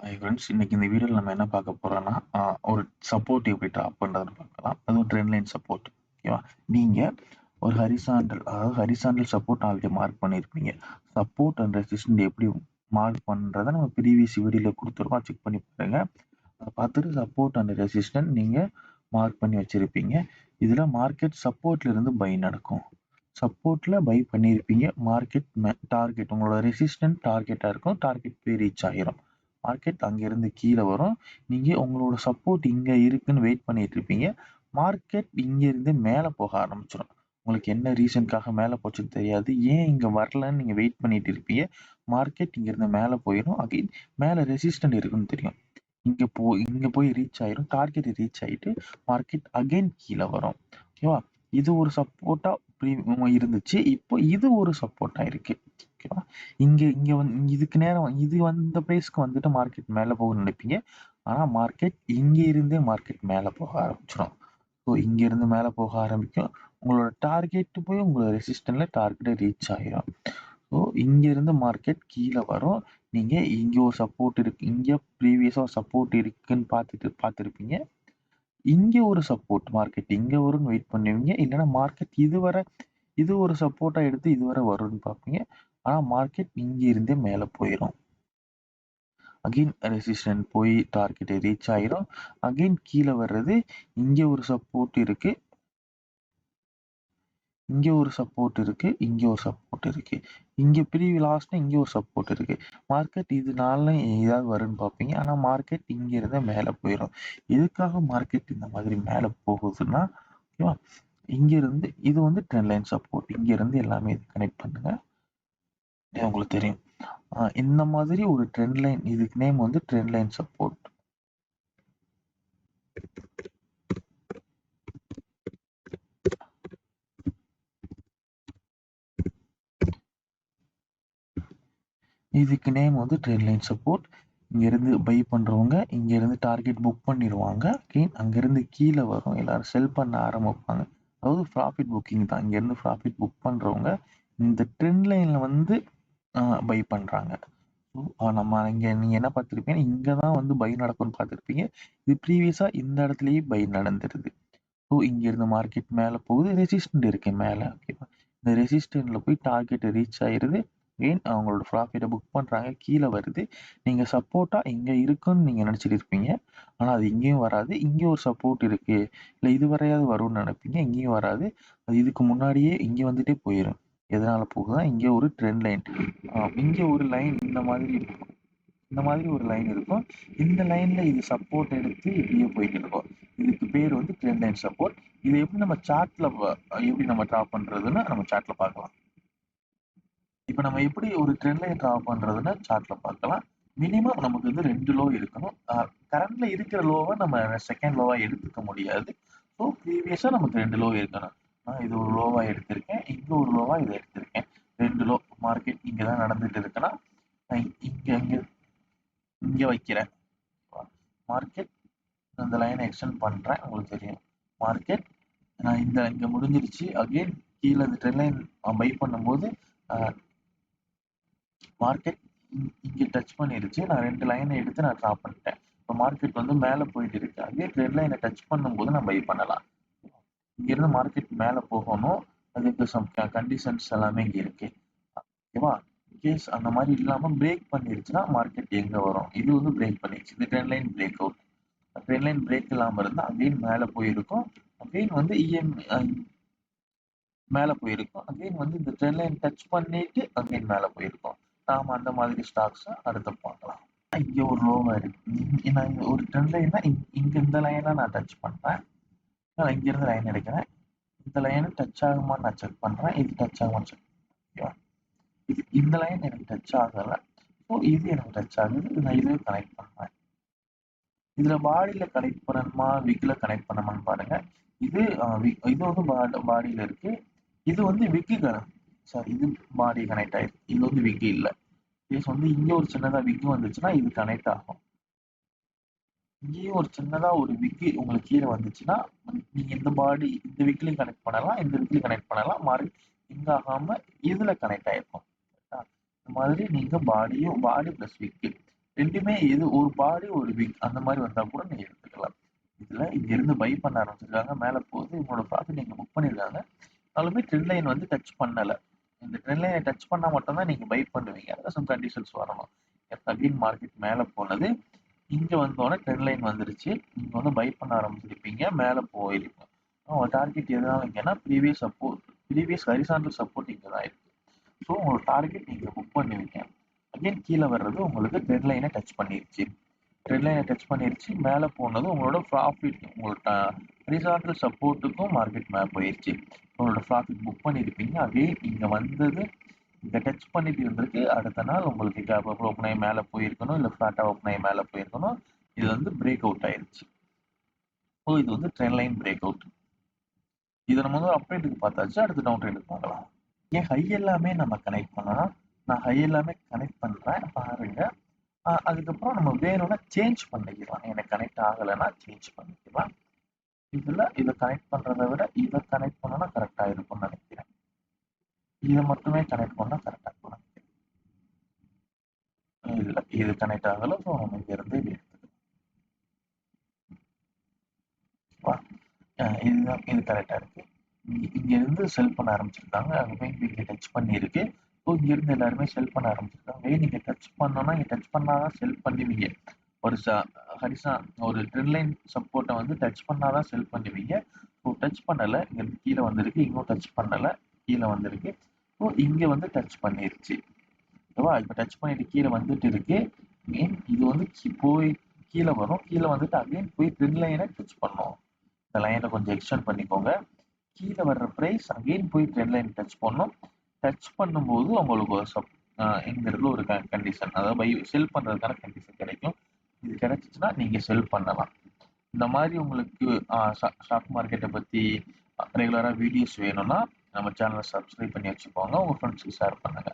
Hi friends. இன்னைக்கு இந்த வீடியோல நம்ம என்ன பார்க்க போறோம்னா, ஒரு சப்போர்ட் எப்படி ட்ராப் பண்றதுன்னு பார்க்கலாம். அதுவும் ட்ரெண்ட் லைன் சப்போர்ட். ஓகேவா? நீங்க ஒரு ஹரிசாண்டல் சப்போர்ட் ஆல்ரெடி மார்க் பண்ணியிருப்பீங்க. சப்போர்ட் அண்ட் ரெசிஸ்டன்ட் எப்படி மார்க் பண்றத நம்ம ப்ரீவியஸ் வீடியோல குடுத்துருக்கோம். செக் பண்ணி பாருங்க. அத பார்த்துட்டு சப்போர்ட் அண்ட் ரெசிஸ்டன்ட் நீங்க மார்க் பண்ணி வச்சிருப்பீங்க. இதுல மார்க்கெட் சப்போர்ட்ல இருந்து பை நடக்கும். சப்போர்ட்ல பை பண்ணியிருப்பீங்க. மார்க்கெட் டார்கெட் உங்களோட ரெசிஸ்டன்ட் டார்கெட்டா இருக்கும். டார்கெட் போய் ரீச் ஆகிரும். மார்க்கெட் அங்கிருந்து கீழே வரும். நீங்க உங்களோட சப்போர்ட் இங்க இருக்குன்னு வெயிட் பண்ணிட்டு இருப்பீங்க. மார்க்கெட் இங்க இருந்து மேல போக ஆரம்பிச்சிடும். உங்களுக்கு என்ன ரீசனுக்காக மேல போச்சுன்னு தெரியாது. ஏன் இங்க வரலன்னு நீங்க வெயிட் பண்ணிட்டு இருப்பீங்க. மார்க்கெட் இங்க இருந்து மேல போயிடும். அகைன் மேல ரெசிஸ்டன்ட் இருக்குன்னு தெரியும். இங்க போய் ரீச் ஆயிரும். டார்கெட் ரீச் ஆயிட்டு மார்க்கெட் அகைன் கீழே வரும். ஓகேவா? இது ஒரு சப்போர்ட்டா இருந்துச்சு. இப்போ இது ஒரு சப்போர்ட்டா இருக்கு. ஓகேவா? இங்க இங்க வந்து இதுக்கு நேரம் இது இந்த பிரைஸ்க்கு வந்துட்டு மார்க்கெட் மேல போகும்னு நினைப்பீங்க. ஆனா மார்க்கெட் இங்க இருந்தே மார்க்கெட் மேல போக ஆரம்பிச்சிடும். ஸோ இங்க இருந்து மேல போக ஆரம்பிக்கும். உங்களோட டார்கெட் போய் உங்களோட ரெசிஸ்டன்ட்ல டார்கெட் ரீச் ஆயிரும். ஸோ இங்க இருந்து மார்க்கெட் கீழே வரும். நீங்க இங்க ஒரு சப்போர்ட் இருக்கு. இங்க ப்ரீவியஸா சப்போர்ட் இருக்குன்னு பார்த்துருப்பீங்க. இங்க ஒரு சப்போர்ட் மார்க்கெட் இங்க வரும்னு வெயிட் பண்ணுவீங்க. இல்லைன்னா மார்க்கெட் இது ஒரு சப்போர்ட்டா எடுத்து இதுவரை வரும்னு பார்ப்பீங்க. ஆனா மார்க்கெட் இங்க இருந்தே மேல போயிடும். அகைன் ரெசிஸ்டன்ட் போய் டார்கெட் ரீச் ஆயிரும். அகைன் கீழே வர்றது இங்க ஒரு சப்போர்ட் இருக்கு. இங்க ஒரு சப்போர்ட் இருக்கு. இங்க ஒரு சப்போர்ட் இருக்கு. இங்க லாஸ்ட்ல இங்க ஒரு சப்போர்ட் இருக்கு. மார்க்கெட் இதனால ஏதாவது வரும்னு பார்ப்பீங்க. ஆனா மார்க்கெட் இங்க இருந்து மேல போயிடும். எதுக்காக மார்க்கெட் இந்த மாதிரி மேல போகுதுன்னா, ஓகேவா? இங்க இருந்து இது வந்து ட்ரெண்ட் லைன் சப்போர்ட். இங்க இருந்து எல்லாமே கனெக்ட் பண்ணுங்க. இது உங்களுக்கு தெரியும். இந்த மாதிரி ஒரு ட்ரெண்ட் லைன், இதுக்கு நேம் வந்து ட்ரெண்ட் லைன் சப்போர்ட். இதுக்கு நேம் வந்து ட்ரெண்ட் லைன் சப்போர்ட். இங்க இருந்து பை பண்றவங்க இங்க இருந்து டார்கெட் புக் பண்ணிடுவாங்க. அங்க இருந்து கீழே வரும். எல்லாரும் செல் பண்ண ஆரம்பிப்பாங்க. அதாவது ப்ராஃபிட் புக்கிங் தான். இங்க இருந்து ப்ராஃபிட் புக் பண்றவங்க இந்த ட்ரெண்ட் லைன்ல வந்து பை பண்றாங்க. நம்ம நீங்க என்ன பார்த்திருப்பீங்க, இங்கதான் வந்து பை நடக்கும்னு பார்த்திருப்பீங்க. இது ப்ரீவியஸா இந்த இடத்துலயே பை நடந்துருது. ஸோ இங்க இருந்து மார்க்கெட் மேல போகுது. ரெசிஸ்டன்ட் இருக்கு மேல. ஓகேவா? இந்த ரெசிஸ்டன்ட்ல போய் டார்கெட் ரீச் ஆயிருது. அவங்களோட ப்ராஃபிட்டை புக் பண்றாங்க. கீழே வருது. நீங்க சப்போர்ட்டா இங்க இருக்குன்னு நீங்க நினைச்சிட்டு இருப்பீங்க. ஆனா அது இங்கேயும் வராது. இங்க ஒரு சப்போர்ட் இருக்கு. இல்ல இது வரையாவது வரும்னு நினைப்பீங்க. இங்கேயும் வராது. அது இதுக்கு முன்னாடியே இங்க வந்துட்டே போயிடும். எதனால போகுதுன்னா இங்க ஒரு ட்ரெண்ட் லைன். இங்க ஒரு லைன் இந்த மாதிரி இருக்கும். இந்த மாதிரி ஒரு லைன் இருக்கும். இந்த லைன்ல இது சப்போர்ட் எடுத்து இப்படியே போயிட்டு இருக்கும். இதுக்கு பேர் வந்து ட்ரெண்ட் லைன் சப்போர்ட். இது எப்படி நம்ம சார்ட்ல எப்படி நம்ம டிரா பண்றதுன்னு நம்ம சார்ட்ல பார்க்கலாம். இப்ப நம்ம எப்படி ஒரு ட்ரெண்ட் லைன் டிரா பண்றதுன்னு சார்ட்ல பார்க்கலாம். மினிமம் நமக்கு வந்து 2 லோ இருக்கணும். கரண்ட்ல இருக்கிற லோவை நம்ம செகண்ட் லோவா எடுத்துக்க முடியாது. ஸோ ப்ரீவியஸா நமக்கு 2 லோ இருக்கணும். இது ஒரு லோவா எடுத்திருக்கேன். இங்க ஒரு லோவா இதை எடுத்திருக்கேன். 2 லோ. மார்க்கெட் இங்கதான் நடந்துட்டு இருக்குன்னா இங்க இங்க இங்க வைக்கிறேன். மார்க்கெட் அந்த லைனை எக்ஸ்டெண்ட் பண்றேன். உங்களுக்கு தெரியும். மார்க்கெட் இங்க முடிஞ்சிருச்சு. அகைன் கீழே இந்த ட்ரெண்ட் லைன் பை பண்ணும்போது மார்க்கெட் இங்க டச் பண்ணிருச்சு. நான் 2 லைனை எடுத்து நான் ட்ரா பண்ணிட்டேன். இப்போ மார்க்கெட் வந்து மேல போயிட்டு இருக்கு. அதே ட்ரெண்ட் லைனை டச் பண்ணும்போது நான் பை பண்ணலாம். இங்க இருந்து மார்க்கெட் மேல போகணும். அதுக்கு சம் கண்டிஷன்ஸ் எல்லாமே இங்க இருக்கு. ஓகேவா? கேஸ் அந்த மாதிரி இல்லாம பிரேக் பண்ணிருச்சுன்னா மார்க்கெட் எங்க வரும்? இது வந்து பிரேக் பண்ணிருச்சு. இது trend line break out. Trend line break இல்லாம இருந்தா அகைன் மேல போயிருக்கும். அகைன் வந்து மேல போயிருக்கும். அகைன் வந்து இந்த ட்ரெண்ட் லைன் டச் பண்ணிட்டு அகைன் மேல போயிருக்கும். நாம அந்த மாதிரி ஸ்டாக்ஸ் அடுத்து பார்க்கலாம். இங்க ஒரு லோவா இருக்கு. நான் ஒரு ட்ரெண்ட் லைன்னா இங்க இந்த லைனை நான் டச் பண்றேன். நான் இங்க இருந்து லைன் எடுக்கிறேன். இந்த லைன் டச் ஆகுமான்னு நான் செக் பண்றேன். இது டச் ஆகுமான்னு செக் பண்ணுறேன். இந்த லைன் எனக்கு டச் ஆகல. ஸோ இது எனக்கு டச் ஆகுது. நான் இதுவே கனெக்ட் பண்றேன். இதுல பாடியில கனெக்ட் பண்ணணுமா, விக்ல கனெக்ட் பண்ணணுமான்னு பாருங்க. இது இது வந்து பாடியில இருக்கு. இது வந்து விக்கு சாரி, இது பாடி கனெக்ட் ஆயிருக்கு. இது வந்து விக்கு இல்ல. கேஸ் வந்து இங்க ஒரு சின்னதா விக்கு வந்துச்சுன்னா இது கனெக்ட் ஆகும். இங்கேயும் ஒரு சின்னதா ஒரு விக்கு உங்களுக்கு கீழே வந்துச்சுன்னா நீங்க இந்த பாடி இந்த விக்லையும் கனெக்ட் பண்ணலாம், இந்த விக்லையும் கனெக்ட் பண்ணலாம். மாறி இங்க ஆகாம இதுல கனெக்ட் ஆயிருக்கும். இந்த மாதிரி நீங்க பாடி பிளஸ் விக்கு 2மே இது ஒரு பாடி ஒரு விக் அந்த மாதிரி வந்தா கூட நீங்க எடுத்துக்கலாம். இதுல இங்க இருந்து பை பண்ண ஆரம்பிச்சிருக்காங்க, மேல போகுது, உங்களோட ப்ராஃபிட் நீங்க புக் பண்ணிருக்காங்க. ஆனாலுமே ட்ரெண்ட் லைன் வந்து டச் பண்ணல. இந்த ட்ரெண்ட் லைனை டச் பண்ணா மட்டும் தான் நீங்க பை பண்ணுவீங்க. அதான் சம் கண்டிஷன்ஸ் வரணும். அகைன் மார்க்கெட் மேல போனது, இங்க வந்தோடனே ட்ரெண்ட் லைன் வந்துருச்சு. நீங்க வந்து பை பண்ண ஆரம்பிச்சிருப்பீங்க, மேல போயிருக்கும். உங்க டார்கெட் எதுதான் வைங்கன்னா ப்ரீவியஸ் ஹரிசாண்டல் சப்போர்ட் இங்க தான் இருக்கு. ஸோ உங்களோட டார்கெட் நீங்க புக் பண்ணுவீங்க. அகைன் கீழே வர்றது உங்களுக்கு ட்ரெண்ட் லைனை டச் பண்ணிருச்சு. ட்ரெண்ட் லைனை டச் பண்ணிருச்சு, மேலே போனது உங்களோட ப்ராஃபிட், உங்களோட ஹரிசாண்டல் சப்போர்ட்டுக்கும் மார்க்கெட் மேப் போயிருச்சு. உங்களோட ப்ராஃபிட் புக் பண்ணியிருப்பீங்க. அகைன் இங்க வந்தது, இங்க டச் பண்ணிட்டு இருந்திருக்கு. அடுத்த நாள் உங்களுக்கு கேப் ஓப்பன் ஆகி மேலே போயிருக்கணும், இல்லை ஃபிளாட்டா ஓப்பன் ஆகி மேலே போயிருக்கணும். இது வந்து பிரேக் அவுட் ஆயிருச்சு. ஸோ இது வந்து ட்ரெண்ட் லைன் பிரேக் அவுட். இதை நம்ம வந்து அப் ட்ரெண்டுக்கு பார்த்தாச்சு, அடுத்து டவுன் ட்ரெண்டுக்கு பார்க்கலாம். ஏன் ஹை எல்லாமே நம்ம கனெக்ட் பண்ணலாம். நான் ஹை எல்லாமே கனெக்ட் பண்றேன் பாருங்க. அதுக்கப்புறம் நம்ம வேணும்னா சேஞ்ச் பண்ணிக்கலாம். எனக்கு கனெக்ட் ஆகலைன்னா சேஞ்ச் பண்ணிக்கலாம். இதுல இதை கனெக்ட் பண்றதை விட இதை கனெக்ட் பண்ணா கரெக்டா இருக்கும்னு நினைக்கிறேன். இதை மட்டுமே கனெக்ட் பண்ணா கரெக்டா இருக்கும் நினைக்கிறேன். இல்ல இது கனெக்ட் ஆகல. ஸோ நம்ம இங்க இருந்து இது எடுத்துக்கலாம். இதுதான், இது கரெக்டா இருக்கு. இங்க இருந்து செல் பண்ண ஆரம்பிச்சிருக்காங்க. அங்கே இங்க டச் பண்ணிருக்கு. ஸோ இங்க இருந்து எல்லாருமே செல் பண்ண ஆரம்பிச்சிருக்காங்க. நீங்க டச் பண்ணோம்னா, நீங்க டச் பண்ணாதான் செல் பண்ணுவீங்க. ஒரு ஹரிசா ஒரு ட்ரெண்ட் லைன் சப்போர்ட்டை வந்து டச் பண்ணாதான் செல் பண்ணுவீங்க. ஸோ டச் பண்ணல, இங்க இருந்து கீழே வந்திருக்கு. இன்னும் டச் பண்ணல, கீழே வந்திருக்கு. ஸோ இங்க வந்து டச் பண்ணிருச்சு. ஓகேவா? இப்ப டச் பண்ணிட்டு கீழே வந்துட்டு இருக்கு. மீன் இது வந்து போய் கீழே வரும். கீழே வந்துட்டு அகைன் போய் ட்ரெண்ட் லைனை டச் பண்ணும். இந்த லைனை கொஞ்சம் எக்ஸ்டெண்ட் பண்ணிக்கோங்க. கீழே வர்ற ப்ரைஸ் அகைன் போய் ட்ரெண்ட் லைன் டச் பண்ணும். டச் பண்ணும்போது உங்களுக்கு ஒரு இந்த இடத்துல ஒரு கண்டிஷன், அதாவது பை செல் பண்றதுக்கான கண்டிஷன் கிடைக்கும். இது கிடைச்சிச்சுன்னா நீங்க செல் பண்ணலாம். இந்த மாதிரி உங்களுக்கு ஸ்டாக் மார்க்கெட்டை பத்தி ரெகுலரா வீடியோஸ் வேணும்னா நம்ம சேனலை சப்ஸ்கிரைப் பண்ணி வச்சுக்கோங்க. உங்க ஃப்ரெண்ட்ஸ்க்கு ஷேர் பண்ணுங்க.